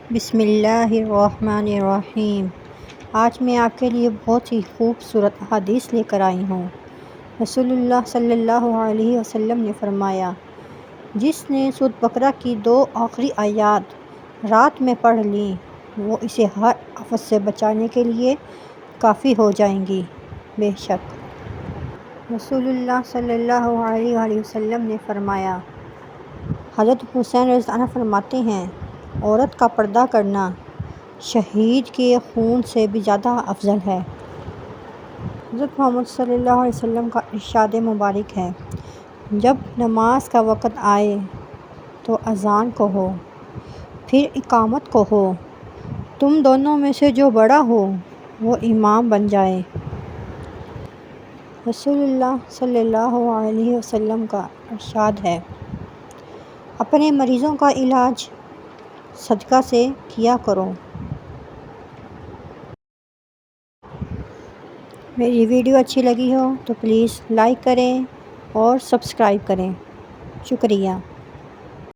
بسم اللہ الرحمن الرحیم۔ آج میں آپ کے لیے بہت ہی خوبصورت حدیث لے کر آئی ہوں۔ رسول اللہ صلی اللہ علیہ وسلم نے فرمایا، جس نے سورۃ بقرہ کی 2 آخری آیات رات میں پڑھ لیں وہ اسے ہر آفت سے بچانے کے لیے کافی ہو جائیں گی۔ بے شک رسول اللہ صلی اللہ علیہ وسلم نے فرمایا، حضرت حسین رضی اللہ عنہ فرماتے ہیں، عورت کا پردہ کرنا شہید کے خون سے بھی زیادہ افضل ہے۔ حضرت محمد صلی اللہ علیہ وسلم کا ارشاد مبارک ہے، جب نماز کا وقت آئے تو اذان کہو، پھر اقامت کہو، تم دونوں میں سے جو بڑا ہو وہ امام بن جائے۔ رسول اللہ صلی اللہ علیہ وسلم کا ارشاد ہے، اپنے مریضوں کا علاج صدقہ سے کیا کرو۔ میری ویڈیو اچھی لگی ہو تو پلیز لائک کریں اور سبسکرائب کریں۔ شکریہ۔